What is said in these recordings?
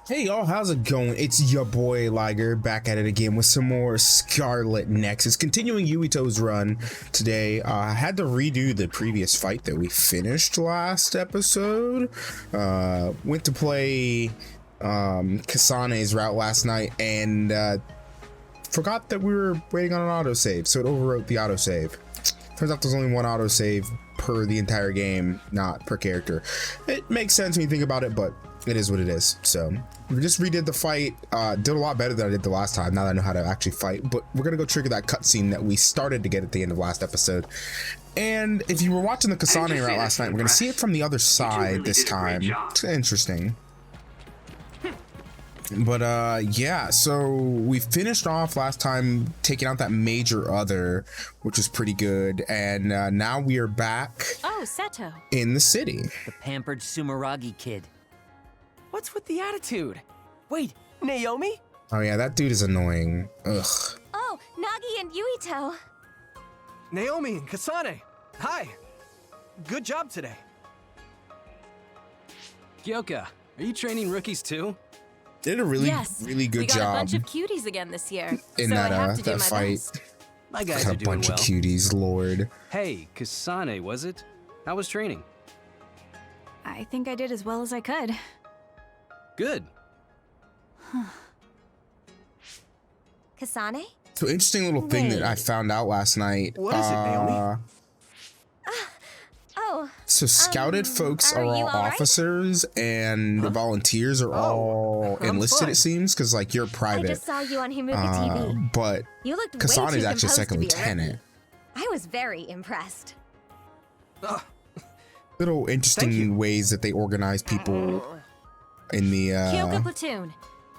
Hey y'all, how's it going? It's your boy Liger back at it again with some more Scarlet Nexus, continuing Yuito's run today. I had to redo the previous fight that we finished last episode. Went to play Kasane's route last night and forgot that we were waiting on an autosave, so it overwrote the autosave. Turns out there's only one autosave per the entire game, not per character. It makes sense when you think about it, but it is what it is. So we just redid the fight, did a lot better than I did the last time, now that I know how to actually fight. But we're gonna go trigger that cutscene that we started to get at the end of last episode. And if you were watching the Kasane route last night, we're gonna see it from the other side this time. It's interesting. But yeah, so we finished off last time taking out that major other, which was pretty good, and now we are back Seto. In the city. The pampered Sumeragi kid. What's with the attitude? Wait, Naomi? Oh yeah, that dude is annoying. Ugh. Oh, Nagi and Yuito. Naomi and Kasane. Hi. Good job today. Kyoka, are you training rookies too? Did a really good we got job a bunch of cuties again this year. in so that I have to do that my fight. best. My guys Got are a doing bunch well. of cuties, Lord. Hey, Kasane, was it? How was training? I think I did as well as I could. Good. Kasane? So interesting little thing that I found out last night. What is it, Naomi? Oh. So scouted folks are you all all right? officers, and the volunteers are all I'm enlisted. fine. It seems because like you're I private, just saw you on Himuga TV. but You looked way Kasane's too actually a composed second to be a lieutenant. rookie. I was very impressed. Little Thank interesting you. ways that they organize people in the Kyoka platoon.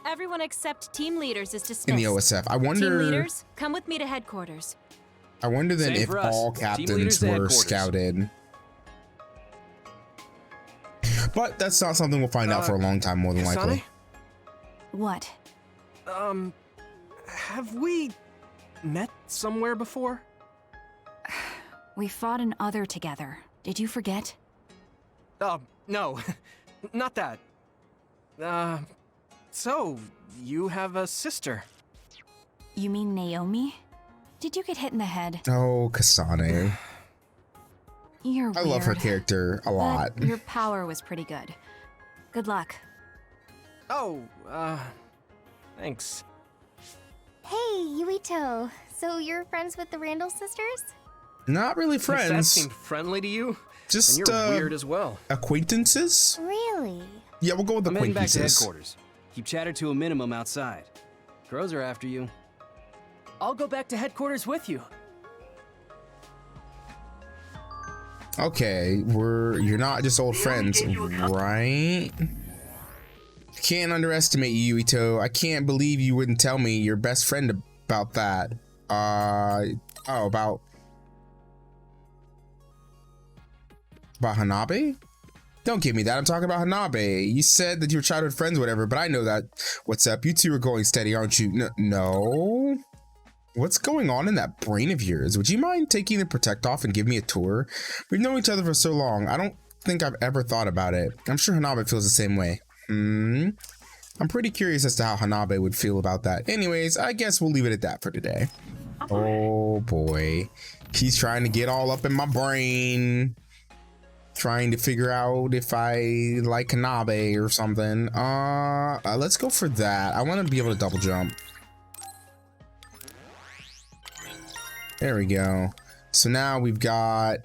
Everyone except team leaders is dismissed. in the OSF. I Team wonder. leaders, come with me to headquarters. I wonder then Same if for us. all Team captains leaders to were headquarters. scouted. But that's not something we'll find out for a long time, more than likely. What? Have we met somewhere before? We fought an other together. Did you forget? No, not that. So, you have a sister. You mean Naomi? Did you get hit in the head? Oh, Kasane. You're I love her weird, character a lot. but your power was pretty good. Good luck. Oh, thanks. Hey, Yuito. So you're friends with the Randall sisters? Not really If that friends, seemed friendly to you, just then you're weird as well. acquaintances. Really? Yeah, we'll go with I'm heading back to acquaintances. headquarters. Keep chatter to a minimum outside. Crows are after you. I'll go back to headquarters with you. Okay, you're not just old friends, right? Can't underestimate you, Yuito. I can't believe you wouldn't tell me your best friend about that. About Hanabe? Don't give me that. I'm talking about Hanabe. You said that you were childhood friends, whatever, but I know that. What's up? You two are going steady, aren't you? No. What's going on in that brain of yours? Would you mind taking the protect off and give me a tour? We've known each other for so long. I don't think I've ever thought about it. I'm sure Hanabe feels the same way. I'm pretty curious as to how Hanabe would feel about that. Anyways, I guess we'll leave it at that for today. Oh boy. He's trying to get all up in my brain. Trying to figure out if I like Hanabe or something. Let's go for that. I want to be able to double jump. There we go. So now we've got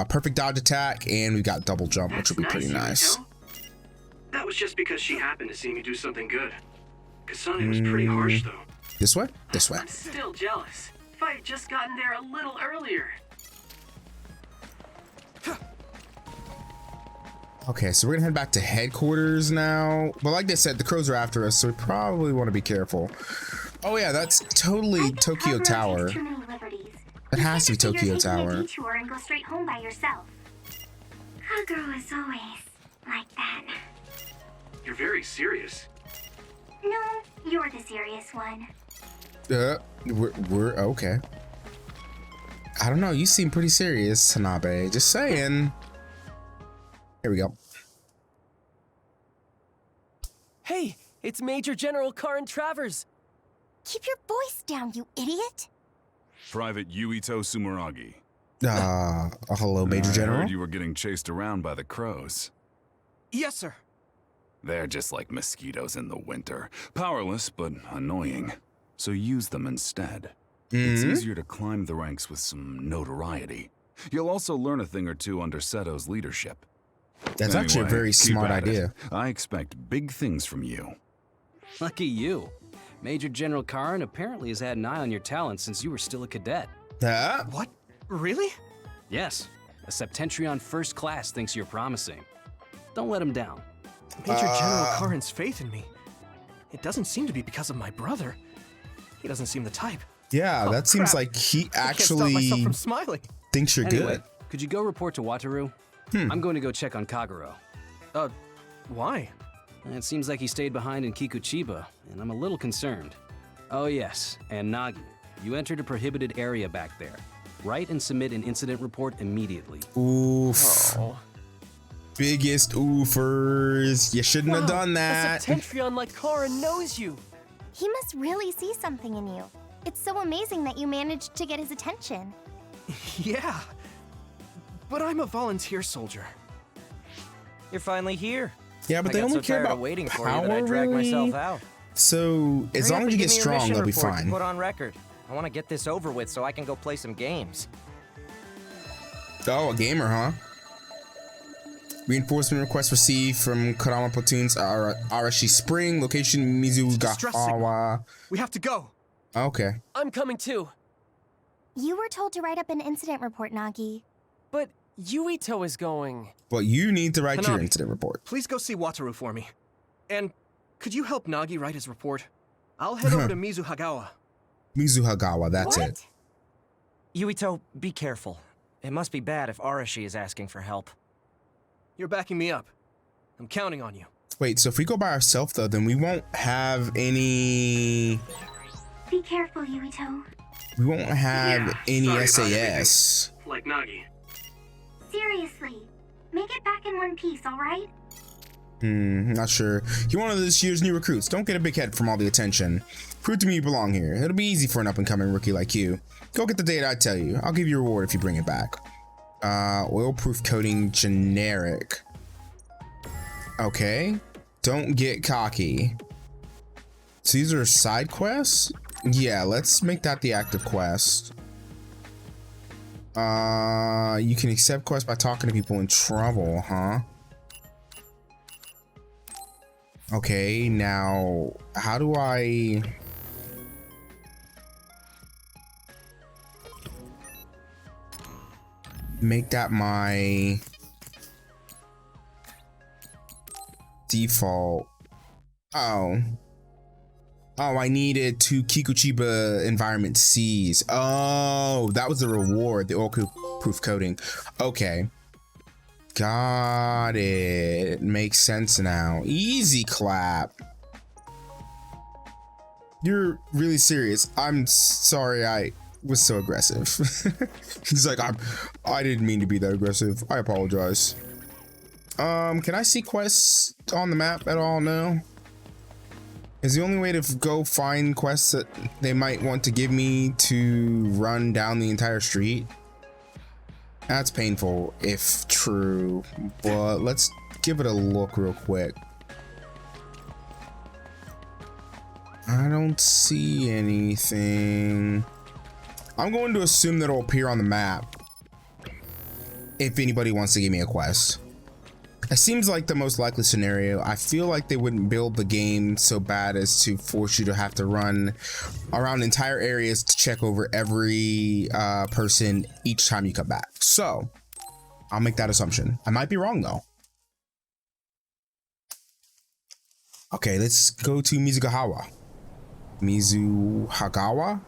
perfect dodge attack and we've got double jump, which will be pretty nice. That was just because she happened to see me do something good. Kasane was pretty harsh, though. This way? This way. I'm still jealous. If I had just gotten there a little earlier. Okay, so we're gonna head back to headquarters now. But like they said, the crows are after us, so we probably want to be careful. Oh yeah, that's totally Tokyo Tower. It has to be Tokyo Tower. Detour and go straight home by yourself. Kaguro is always like that. You're very serious. No, you're the serious one. We're okay. I don't know. You seem pretty serious, Hanabe. Just saying. Here we go. Hey, It's Major General Karin Travers. Keep your voice down, you idiot! Private Yuito Sumeragi. Hello, Major I General. heard you were getting chased around by the crows. Yes, sir. They're just like mosquitoes in the winter. Powerless, but annoying. So use them instead. It's easier to climb the ranks with some notoriety. You'll also learn a thing or two under Seto's leadership. That's actually a Anyway, very keep smart at it. idea. I expect big things from you. Lucky you. Major General Karin apparently has had an eye on your talent since you were still a cadet. What? Really? Yes, a Septentrion First Class thinks you're promising. Don't let him down. Major General Karin's faith in me. It doesn't seem to be because of my brother. He doesn't seem the type. Yeah, Oh, that seems crap. like he I can't stop actually myself from smiling. thinks you're Anyway, good. could you go report to Wataru? I'm going to go check on Kagero. Why? It seems like he stayed behind in Kikuchiba, and I'm a little concerned. Oh yes, and Nagi, you entered a prohibited area back there. Write and submit an incident report immediately. Oof. Oh. Biggest oofers. You shouldn't have done A that. Septentrion like Karin knows you. He must really see something in you. It's so amazing that you managed to get his attention. Yeah. But I'm a volunteer soldier. You're finally here. Yeah, but I they got only so care tired about of waiting for power, you that I dragged myself really? out. So as Hurry long up as you and get give me your strong, mission they'll be report to fine. Put on record. I want to get this over with so I can go play some games. Oh, a gamer, huh? Reinforcement request received from Karama Platoons Arashi Spring, location Mizugawa. We have to go. Okay. I'm coming too. You were told to write up an incident report, Nagi. But Yuito is going. But you need to write your Hanabi, incident report. Please go see Wataru for me. And could you help Nagi write his report? I'll head over to Mizuhagawa. Mizuhagawa, that's What? it. Yuito, be careful. It must be bad if Arashi is asking for help. You're backing me up. I'm counting on you. Wait, so if we go by ourselves though, then we won't have any. Be careful, Yuito. We won't have Yeah, any sorry about SAS. Like Nagi. Seriously. Make it back in one piece, alright? Not sure. You're one of this year's new recruits. Don't get a big head from all the attention. Prove to me you belong here. It'll be easy for an up-and-coming rookie like you. Go get the data I tell you. I'll give you a reward if you bring it back. Oil-proof coating generic. Okay. Don't get cocky. So these are side quests? Yeah, let's make that the active quest. You can accept quests by talking to people in trouble, huh? Okay, now how do I make that my default? Oh, I needed to Kikuchiba environment C's. Oh, that was the reward, the oil-proof coating. Okay. Got it. Makes sense now. Easy clap. You're really serious. I'm sorry I was so aggressive. He's like, I didn't mean to be that aggressive. I apologize. Can I see quests on the map at all now? Is the only way to go find quests that they might want to give me to run down the entire street? That's painful if true, but let's give it a look real quick. I don't see anything. I'm going to assume that it'll appear on the map if anybody wants to give me a quest. It seems like the most likely scenario. I feel like they wouldn't build the game so bad as to force you to have to run around entire areas to check over every person each time you come back. So I'll make that assumption. I might be wrong though. Okay, let's go to Mizuhagawa. Mizuhagawa?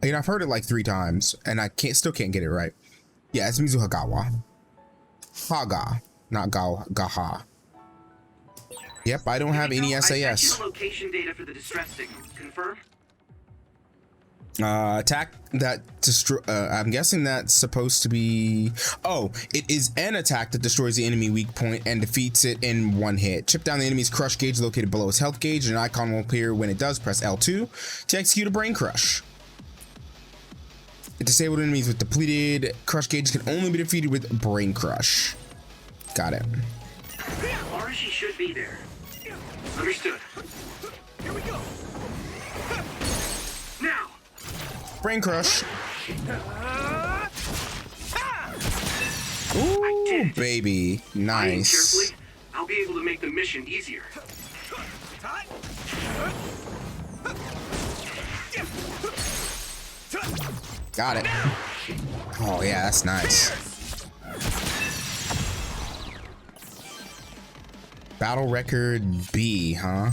You know, I've heard it like 3 times and I still can't get it right. Yeah, it's Mizuhagawa. Haga, not Gaha. Yep, I don't have any I SAS. sent you the location data for the distress signal. Confirm? Attack that destroy. I'm guessing that's supposed to be. Oh, it is an attack that destroys the enemy weak point and defeats it in one hit. Chip down the enemy's crush gauge located below his health gauge, and an icon will appear when it does. Press L2 to execute a brain crush. Disabled enemies with depleted crush gauge can only be defeated with brain crush. Got it. Arashi should be there. Understood. Here we go. Now. Brain crush. Ooh, baby. Nice. Carefully, I'll be able to make the mission easier. Got it. Oh yeah, that's nice. Battle record B, huh?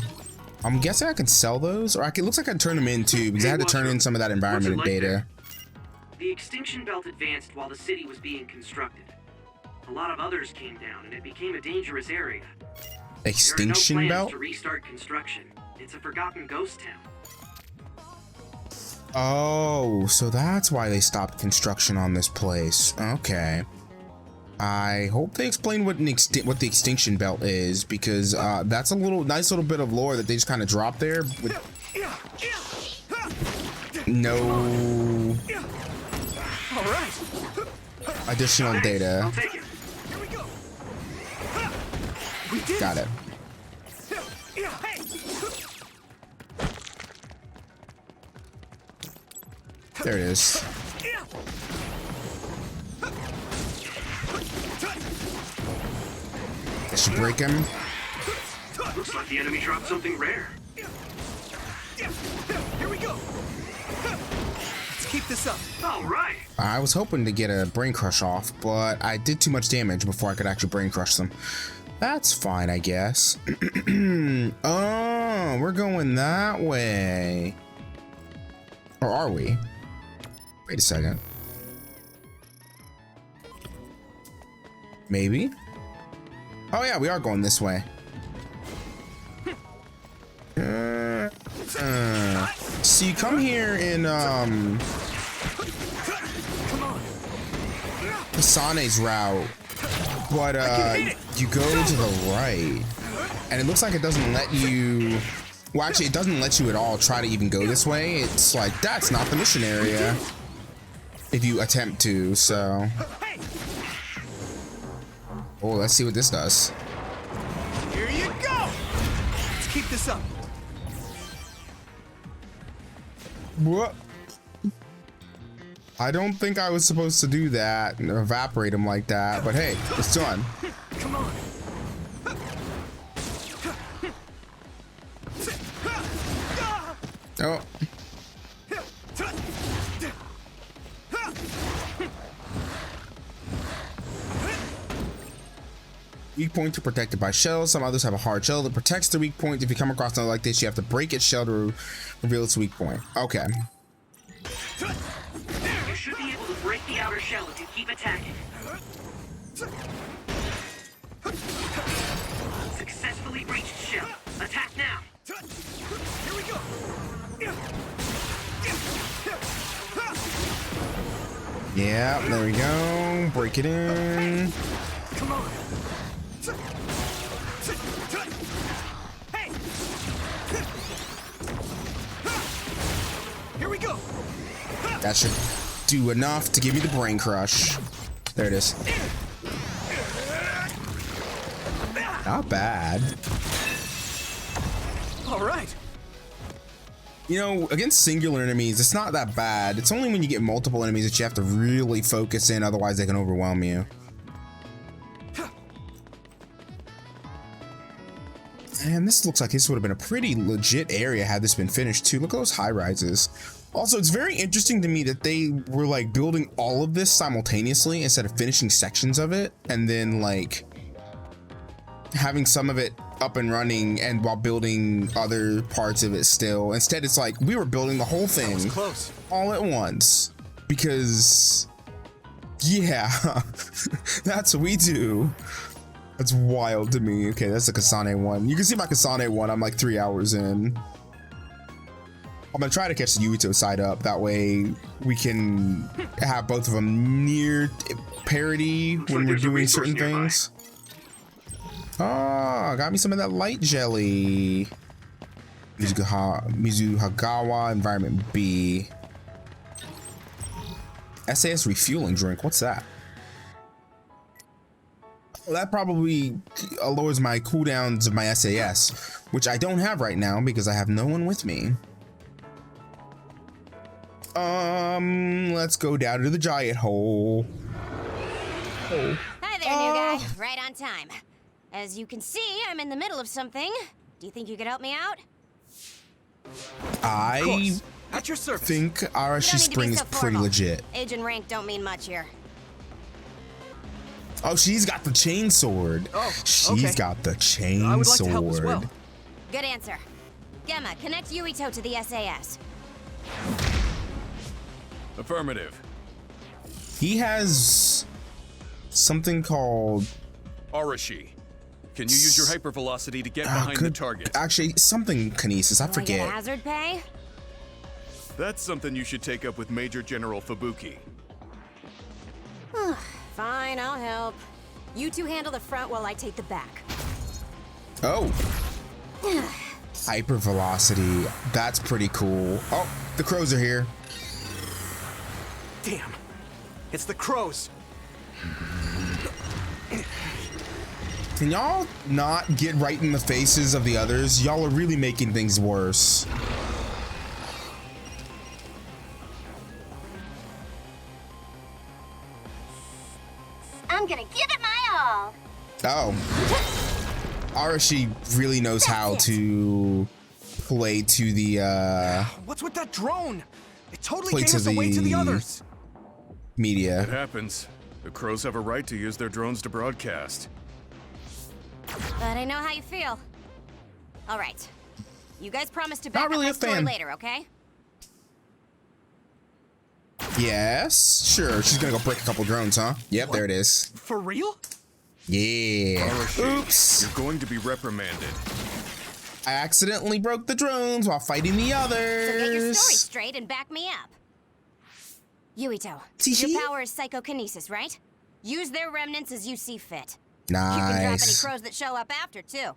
I'm guessing I can sell those, or it looks like I can turn them in too, because I had to turn in some of that environment data. The extinction belt advanced while the city was being constructed. A lot of others came down, and it became a dangerous area. Extinction there are no belt? plans to restart construction. It's a forgotten ghost town. Oh, so that's why they stopped construction on this place. Okay. I hope they explain what the extinction belt is, because that's a nice little bit of lore that they just kind of dropped there with no additional data. Got it. There it is. I should break him. Looks like the enemy dropped something rare. Here we go. Let's keep this up. All right. I was hoping to get a brain crush off, but I did too much damage before I could actually brain crush them. That's fine, I guess. Oh, we're going that way. Or are we? Wait a second. Maybe? Oh yeah, we are going this way. So you come here in Kasane's route, but you go to the right, and it looks like it doesn't let you. Well, actually, it doesn't let you at all try to even go this way. It's like that's not the mission area if you attempt to. So, oh, let's see what this does. Here you go. Let's keep this up. What? I don't think I was supposed to do that and evaporate him like that, but hey, it's done. Come on. Oh. Weak points are protected by shells. Some others have a hard shell that protects the weak point. If you come across something like this, you have to break its shell to reveal its weak point. Okay. You should be able to break the outer shell if you keep attacking. Successfully breached shell. Attack now. Here we go. Yeah, there we go. Break it in. Come on. Hey. Here we go. That should do enough to give me the brain crush. There it is. Not bad. All right. You know, against singular enemies, it's not that bad. It's only when you get multiple enemies that you have to really focus in, otherwise they can overwhelm you. And this looks like this would have been a pretty legit area had this been finished too. Look at those high rises. Also, it's very interesting to me that they were like building all of this simultaneously instead of finishing sections of it and then like having some of it up and running and while building other parts of it still. Instead, it's like we were building the whole thing all at once because yeah, that's what we do. That's wild to me. Okay, that's the Kasane one. You can see my Kasane one. I'm like 3 hours in. I'm gonna try to catch the Yuito side up. That way we can have both of them near parity when we're doing certain things. Oh, got me some of that light jelly. Mizuhagawa Environment B. SAS refueling drink. What's that? Well, that probably lowers my cooldowns of my SAS, which I don't have right now because I have no one with me. Let's go down to the giant hole. Hi there, new guy. Right on time. As you can see, I'm in the middle of something. Do you think you could help me out? I At your service. think Arashi Spring is pretty legit. Age and rank don't mean much here. Oh, she's got the chain sword. Oh, She's okay. got the chain I would like sword. to help as well. Good answer. Gemma, connect Yuito to the SAS. Affirmative. He has something called Arashi. Can you use your hypervelocity to get behind the target? Actually, something kinesis. I Will I forget. get hazard pay? That's something you should take up with Major General Fubuki. Fine, I'll help. You two handle the front while I take the back. Oh. Hypervelocity. That's pretty cool. Oh, the crows are here. Damn. It's the crows. Can y'all not get right in the faces of the others? Y'all are really making things worse. I'm gonna give it my all. Oh. Arashi really knows how to play to the What's with that drone? It totally Play gave to us away to the the- others. media. It happens. The crows have a right to use their drones to broadcast. But I know how you feel. All right. You guys promise to Not back really up my a story fan. later, okay? Yes, sure. She's gonna go break a couple drones, huh? Yep, there it is. For real? Yeah. Arashi, Oops. You're going to be reprimanded. I accidentally broke the drones while fighting the others. So get your story straight and back me up. Yuito, your power is psychokinesis, right? Use their remnants as you see fit. You can drop any Nice. crows that show up after, too.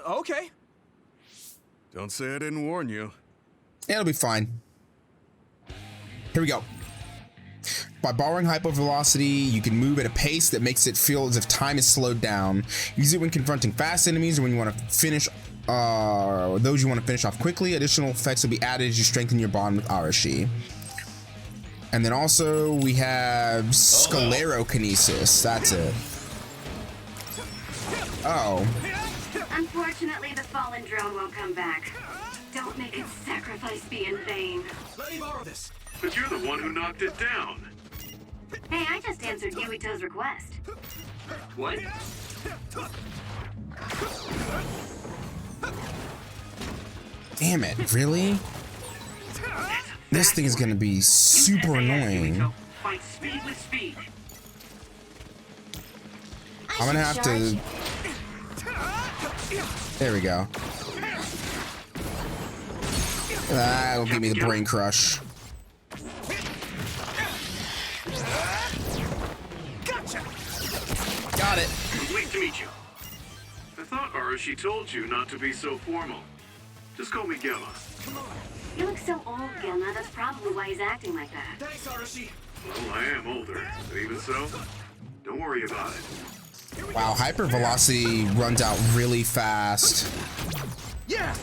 Okay. Don't say I didn't warn you. It'll be fine. Here we go. By borrowing hypervelocity, you can move at a pace that makes it feel as if time is slowed down. Use it when confronting fast enemies or when you want to finish those you want to finish off quickly. Additional effects will be added as you strengthen your bond with Arashi. And then also we have Sclerokinesis. That's it. Oh. Unfortunately, the fallen drone won't come back. Don't make its sacrifice be in vain. Let me borrow this. But you're the one who knocked it down. Hey, I just answered Yuito's request. What? Damn it, really? This thing is gonna be super annoying. Fight speed with speed. I'm gonna have to... There we go. That'll give me the brain crush. Gotcha. Got it. Pleased to meet you. I thought Arashi told you not to be so formal. Just call me Gemma. You look so old, Gemma. That's probably why he's acting like that. Thanks, Arashi. Well, I am older, but even so, don't worry about it. Wow, hypervelocity runs out really fast. Yeah.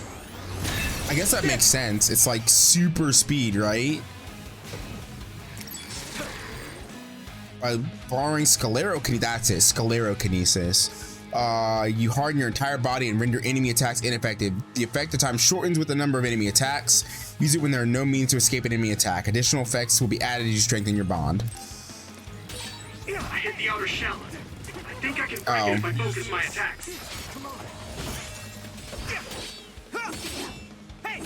I guess that makes sense. It's like super speed, right? By borrowing Sclerokinesis, that's it, Sclerokinesis. You harden your entire body and render enemy attacks ineffective. The effective time shortens with the number of enemy attacks. Use it when there are no means to escape an enemy attack. Additional effects will be added as you strengthen your bond. I hit the outer shell. I think I can break it if I focus my attacks. Hey.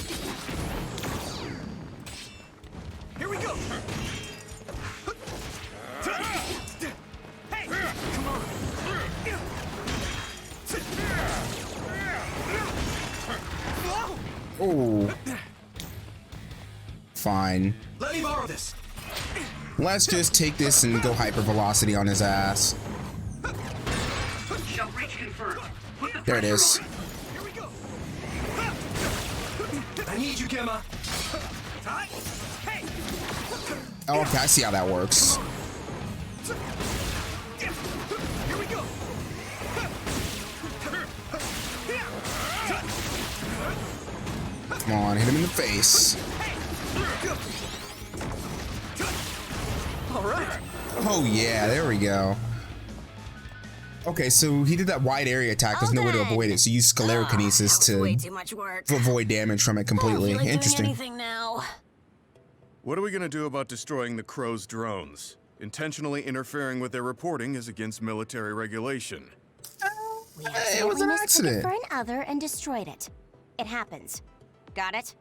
Here we go. Hey. Come on. Oh. Fine. Let me borrow this. Let's just take this and go hypervelocity on his ass. Shell breach confirmed. Put the There it is. Here we go. I need you, Gemma. Hey. Oh, okay, I see how that works. Here we go. Come on, hit him in the face. All right. Oh yeah, there we go. Okay, so he did that wide area attack. There's no way to avoid it, so use sclerokinesis to Way too much work. avoid damage from it completely. Not Interesting. doing anything now. What are we gonna do about destroying the Crow's drones? Intentionally interfering with their reporting is against military regulation. We It was an accidentally mistook it accident. for another and destroyed it. It happens. Got it?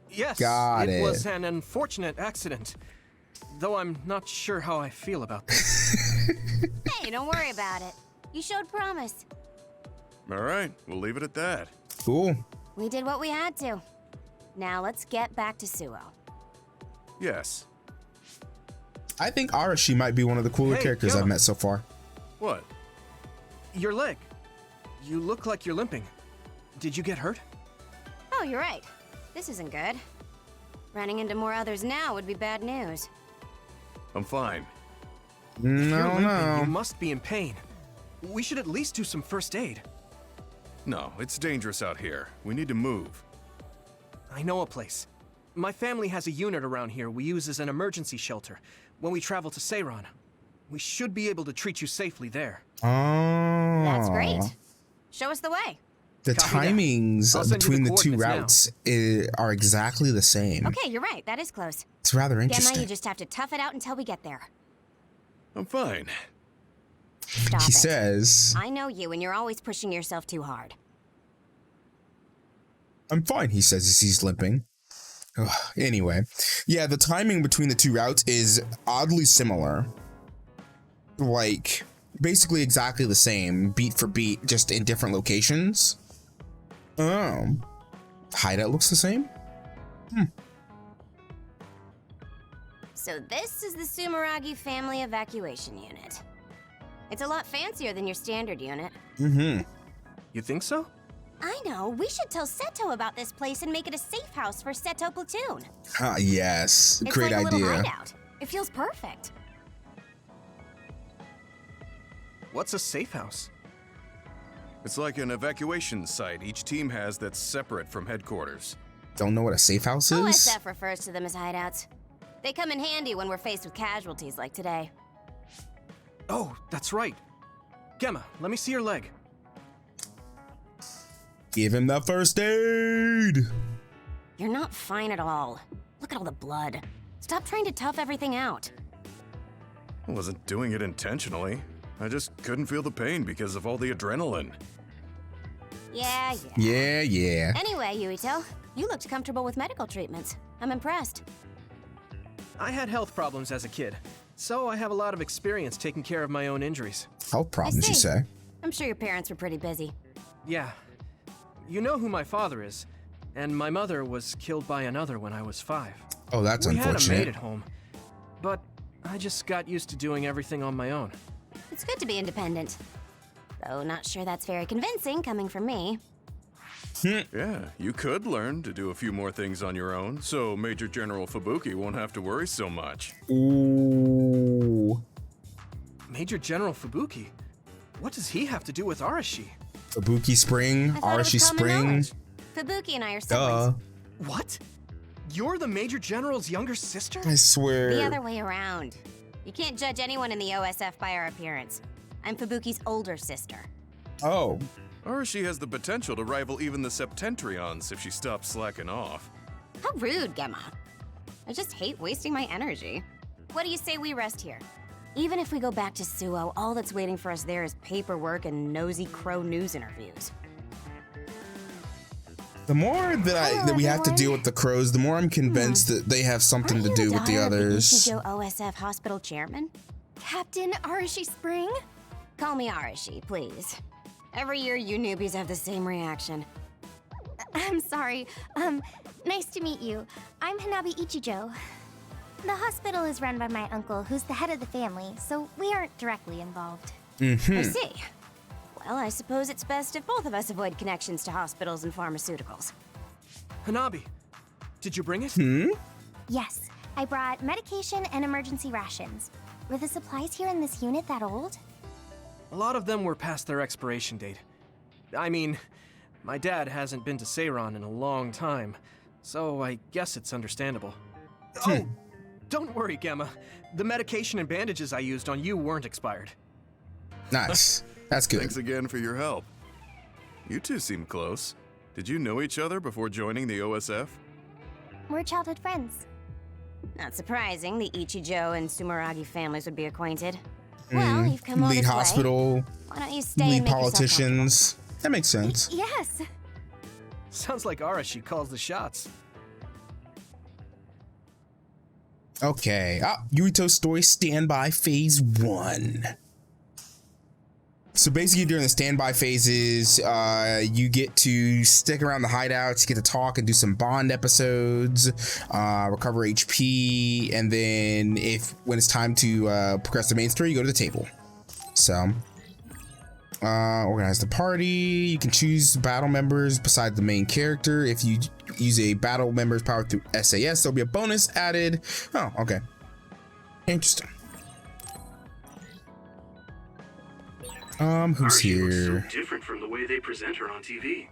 Yes. Got it. It was an unfortunate accident. Though I'm not sure how I feel about this. Hey, don't worry about it. You showed promise. All right, we'll leave it at that. Cool. We did what we had to. Now let's get back to Suo. Yes. I think Arashi might be one of the cooler Hey, characters Gemma. I've met so far. What? Your leg. You look like you're limping. Did you get hurt? Oh, you're right. This isn't good. Running into more others now would be bad news. I'm fine. If you're No, limping, no. you must be in pain. We should at least do some first aid. No, it's dangerous out here. We need to move. I know a place. My family has a unit around here we use as an emergency shelter when we travel to Seiran. We should be able to treat you safely there. Oh. That's great. Show us the way. The Copy that. timings I'll send you between the the two coordinates routes are exactly the same. Okay, you're right. That is close. It's rather Gemma, interesting. you just have to tough it out until we get there. I'm fine. Stop He it. says, I know you, and you're always pushing yourself too hard. I'm fine, he says as he's limping. Ugh, anyway, yeah, the timing between the two routes is oddly similar. Like, basically exactly the same, beat for beat, just in different locations. Hideout looks the same? So this is the Sumeragi Family Evacuation Unit. It's a lot fancier than your standard unit. You think so? I know. We should tell Seto about this place and make it a safe house for Seto Platoon. Ah, yes, It's great like a little idea. hideout. It feels perfect. What's a safe house? It's like an evacuation site each team has that's separate from headquarters. Don't know what a safe house is? OSF refers to them as hideouts. They come in handy when we're faced with casualties like today. Oh, that's right. Gemma, let me see your leg. Give him the first aid! You're not fine at all. Look at all the blood. Stop trying to tough everything out. I wasn't doing it intentionally. I just couldn't feel the pain because of all the adrenaline. Yeah. Yeah. Anyway, Yuito, you looked comfortable with medical treatments. I'm impressed. I had health problems as a kid, so I have a lot of experience taking care of my own injuries. Health problems, you see. say? I'm sure your parents were pretty busy. Yeah. You know who my father is, and my mother was killed by another when I was 5. Oh, that's we had a unfortunate. maid at home, but I just got used to doing everything on my own. It's good to be independent. Though not sure that's very convincing coming from me. Yeah, you could learn to do a few more things on your own, so Major General Fubuki won't have to worry so much. Ooh. Major General Fubuki? What does he have to do with Arashi? Fubuki Spring, I thought it was Arashi common Spring. knowledge. Fubuki and I are siblings. Duh. What? You're the Major General's younger sister? I swear. The other way around. You can't judge anyone in the OSF by our appearance. I'm Fubuki's older sister. Oh. Arashi has the potential to rival even the Septentrions if she stops slacking off. How rude, Gemma. I just hate wasting my energy. What do you say we rest here? Even if we go back to Suo, all that's waiting for us there is paperwork and nosy crow news interviews. The more that we have to deal with the crows, the more I'm convinced that they have something Aren't to you do with the daughter of others. Ichijo OSF hospital chairman? Captain Arashi Spring? Call me Arashi, please. Every year you newbies have the same reaction. I'm sorry. Nice to meet you. I'm Hanabi Ichijo. The hospital is run by my uncle, who's the head of the family, so we aren't directly involved. I see. Well, I suppose it's best if both of us avoid connections to hospitals and pharmaceuticals. Hanabi, did you bring it? Yes, I brought medication and emergency rations. Were the supplies here in this unit that old? A lot of them were past their expiration date. I mean, my dad hasn't been to Seiron in a long time, so I guess it's understandable. Oh, don't worry, Gemma. The medication and bandages I used on you weren't expired. Nice. That's good. Thanks again for your help. You two seem close. Did you know each other before joining the OSF? We're childhood friends. Not surprising, the Ichijo and Sumeragi families would be acquainted. Well, you've come all Lead this way. hospital, Why don't you stay lead and make yourself politicians. That makes sense. Yes. Sounds like Arashi calls the shots. Okay. Yuito's story standby phase 1. So basically during the standby phases, you get to stick around the hideouts, you get to talk and do some bond episodes, recover HP, and then when it's time to progress the main story, you go to the table. So, organize the party. You can choose battle members besides the main character. If you use a battle member's power through SAS, there'll be a bonus added. Oh, okay. Interesting. Who's Arashi looks here? so different from the way they present her on TV.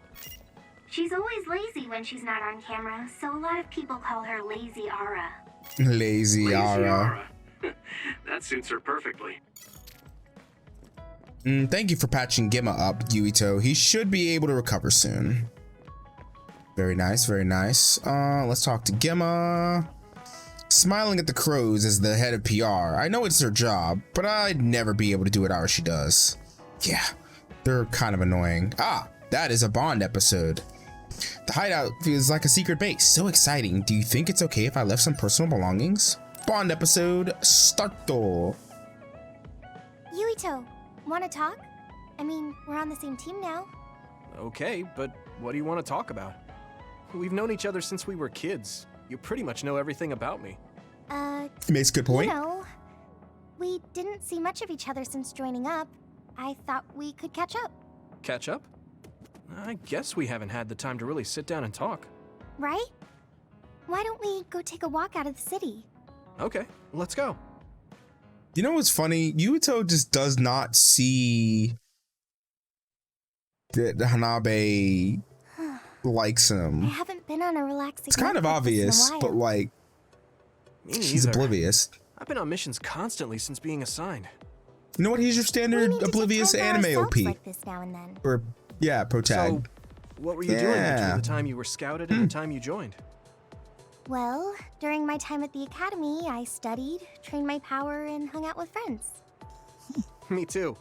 She's always lazy when she's not on camera, so a lot of people call her Lazy Ara. Lazy Ara. That suits her perfectly. Thank you for patching Gemma up, Yuito. He should be able to recover soon. Very nice, very nice. Let's talk to Gemma. Smiling at the crows as the head of PR. I know it's her job, but I'd never be able to do what Arashi does. Yeah, they're kind of annoying. That is a Bond episode. The hideout feels like a secret base. So exciting. Do you think it's okay if I left some personal belongings? Bond episode, starto. Yuito, wanna talk? I mean, we're on the same team now. Okay, but what do you want to talk about? We've known each other since we were kids. You pretty much know everything about me. He makes a good point. You know, we didn't see much of each other since joining up. I thought we could catch up. Catch up? I guess we haven't had the time to really sit down and talk. Right? Why don't we go take a walk out of the city? Okay, let's go. You know what's funny? Yuito just does not see that Hanabe likes I him. haven't been on a relaxing It's kind of walk like this in a obvious, while. but like, Me she's neither. oblivious. I've been on missions constantly since being assigned. You know what? He's your We standard need to take oblivious time for anime ourselves OP. like this now and then. Or, yeah, pro tag. So, what were you doing Yeah. between the time you were scouted and the time you joined? Well, during my time at the academy, I studied, trained my power, and hung out with friends. Me too.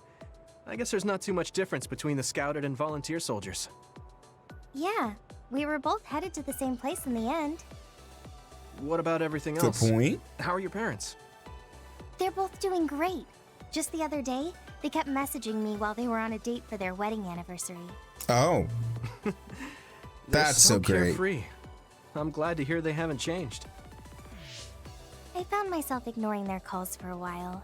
I guess there's not too much difference between the scouted and volunteer soldiers. Yeah, we were both headed to the same place in the end. What about everything Good else? point. How are your parents? They're both doing great. Just the other day, they kept messaging me while they were on a date for their wedding anniversary. Oh, They're that's so great. Carefree. I'm glad to hear they haven't changed. I found myself ignoring their calls for a while.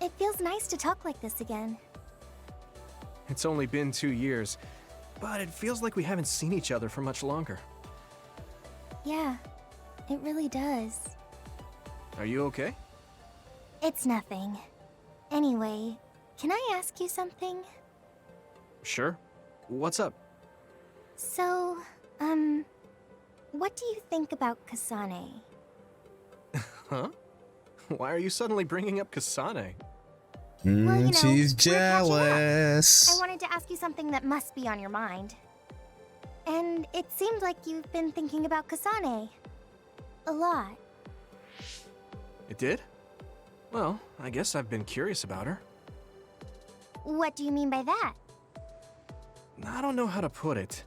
It feels nice to talk like this again. It's only been 2 years, but it feels like we haven't seen each other for much longer. Yeah, it really does. Are you okay? It's nothing. Anyway, can I ask you something? Sure. What's up? So, what do you think about Kasane? Huh? Why are you suddenly bringing up Kasane? Well, you know, She's we're catching up. jealous. I wanted to ask you something that must be on your mind. And it seemed like you've been thinking about Kasane. A lot. It did? Well, I guess I've been curious about her. What do you mean by that? I don't know how to put it.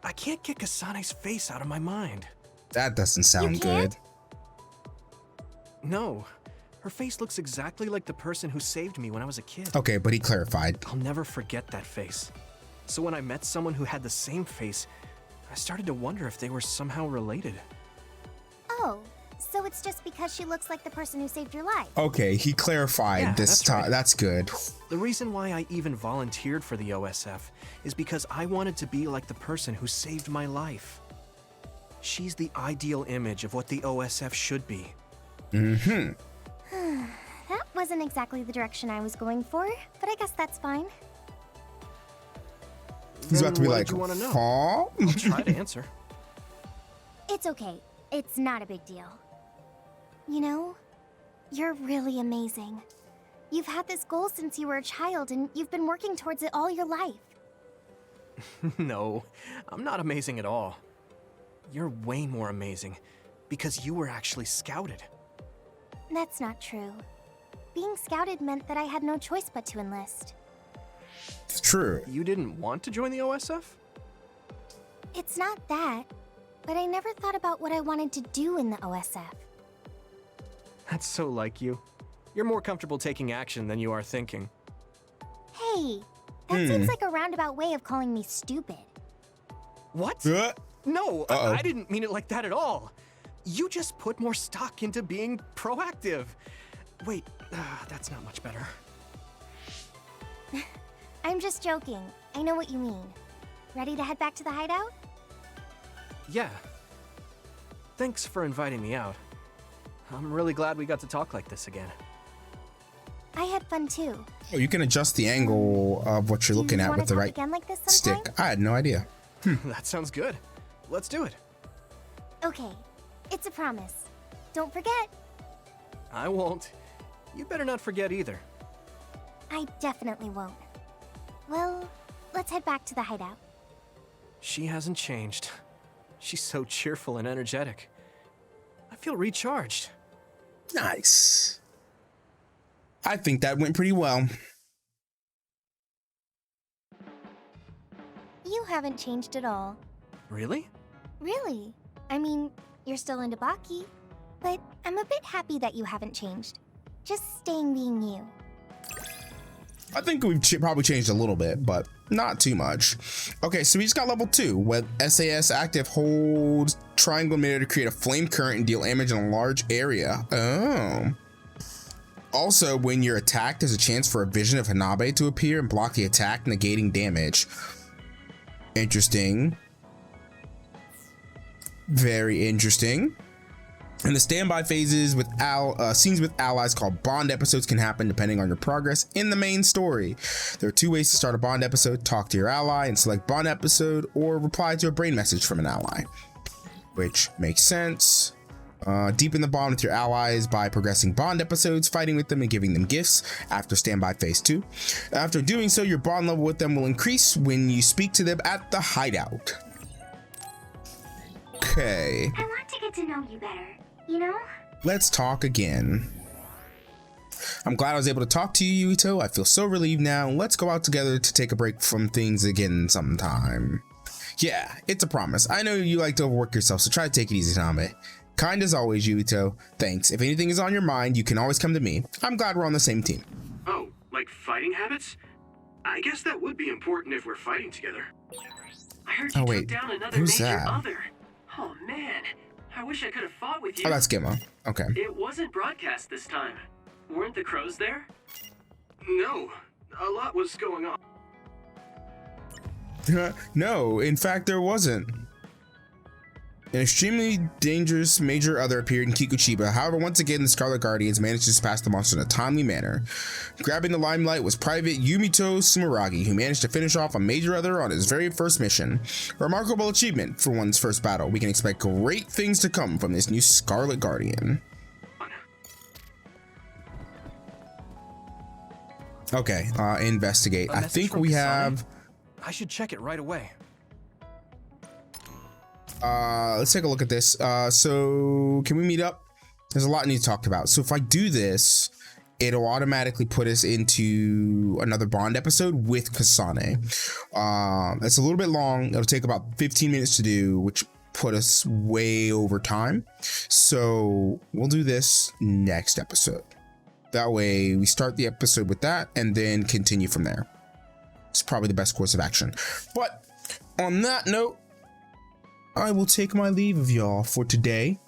I can't get Kasane's face out of my mind. That doesn't sound can't? good. No. Her face looks exactly like the person who saved me when I was a kid. Okay, but he clarified. I'll never forget that face. So when I met someone who had the same face, I started to wonder if they were somehow related. Oh, so it's just because she looks like the person who saved your life. Okay, he clarified Yeah, this that's time. right. That's good. The reason why I even volunteered for the OSF is because I wanted to be like the person who saved my life. She's the ideal image of what the OSF should be. Mm-hmm. That wasn't exactly the direction I was going for, but I guess that's fine. He's about to be What like, did you want to know? huh? I'll try to answer. It's okay. It's not a big deal. You know, you're really amazing. You've had this goal since you were a child, and you've been working towards it all your life. No, I'm not amazing at all. You're way more amazing because you were actually scouted. That's not true. Being scouted meant that I had no choice but to enlist. It's true. You didn't want to join the OSF? It's not that, but I never thought about what I wanted to do in the OSF. That's so like you. You're more comfortable taking action than you are thinking. Hey, that seems like a roundabout way of calling me stupid. What? Uh, No, Uh-oh. I didn't mean it like that at all. You just put more stock into being proactive. Wait, that's not much better. I'm just joking. I know what you mean. Ready to head back to the hideout? Yeah. Thanks for inviting me out. I'm really glad we got to talk like this again. I had fun too. Oh, you can adjust the angle of what you're looking Do you at wanna with the talk right again like this sometime? stick. I had no idea. That sounds good. Let's do it. Okay, it's a promise. Don't forget. I won't. You better not forget either. I definitely won't. Well, let's head back to the hideout. She hasn't changed. She's so cheerful and energetic. I feel recharged. Nice. I think that went pretty well. You haven't changed at all. Really? Really? I mean, you're still into Baki, but I'm a bit happy that you haven't changed. Just staying being you. I think we've probably changed a little bit, but not too much. Okay, so we just got level 2. When SAS active, holds triangle emitter to create a flame current and deal damage in a large area. Oh. Also, when you're attacked, there's a chance for a vision of Hanabe to appear and block the attack, negating damage. Interesting. Very interesting. And the standby phases with scenes with allies called bond episodes can happen depending on your progress in the main story. There are 2 ways to start a bond episode: talk to your ally and select bond episode, or reply to a brain message from an ally, which makes sense. Deepen the bond with your allies by progressing bond episodes, fighting with them, and giving them gifts after standby phase 2. After doing so, your bond level with them will increase when you speak to them at the hideout. Okay. I want to get to know you better, you know? Let's talk again. I'm glad I was able to talk to you, Yuito. I feel so relieved now. Let's go out together to take a break from things again sometime. Yeah, it's a promise. I know you like to overwork yourself, so try to take it easy, Hanabe. Kind as always, Yuito. Thanks. If anything is on your mind, you can always come to me. I'm glad we're on the same team. Oh, like fighting habits? I guess that would be important if we're fighting together. I heard you Oh, wait. took down another Who's major that? other. Oh man, I wish I could have fought with you. Oh, that's Gemma. Okay. It wasn't broadcast this time. Weren't the crows there? No, a lot was going on. No, in fact, there wasn't. An extremely dangerous major other appeared in Kikuchiba. However, once again, the Scarlet Guardians managed to surpass the monster in a timely manner. Grabbing the limelight was Private Yuito Sumeragi, who managed to finish off a major other on his very first mission. A remarkable achievement for one's first battle. We can expect great things to come from this new Scarlet Guardian. Okay, investigate. A I message think from we Kasane? have... I should check it right away. Let's take a look at this. So can we meet up? There's a lot I need to talk about. So if I do this, it'll automatically put us into another Bond episode with Kasane. It's a little bit long. It'll take about 15 minutes to do, which put us way over time. So we'll do this next episode. That way we start the episode with that and then continue from there. It's probably the best course of action. But on that note, I will take my leave of y'all for today.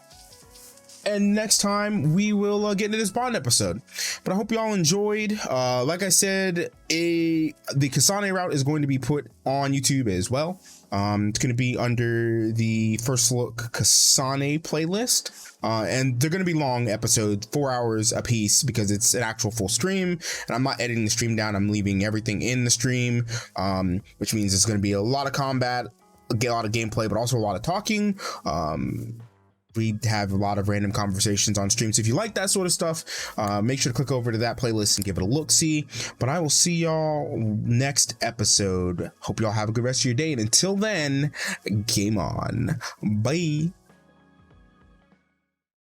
And next time we will get into this Bond episode. But I hope y'all enjoyed. Like I said, the Kasane route is going to be put on YouTube as well. It's going to be under the First Look Kasane playlist. And they're going to be long episodes, 4 hours a piece, because it's an actual full stream. And I'm not editing the stream down. I'm leaving everything in the stream, which means it's going to be a lot of combat, a lot of gameplay, but also a lot of talking. We have a lot of random conversations on stream. So if you like that sort of stuff, make sure to click over to that playlist and give it a look-see. But I will see y'all next episode. Hope y'all have a good rest of your day. And until then, game on. Bye.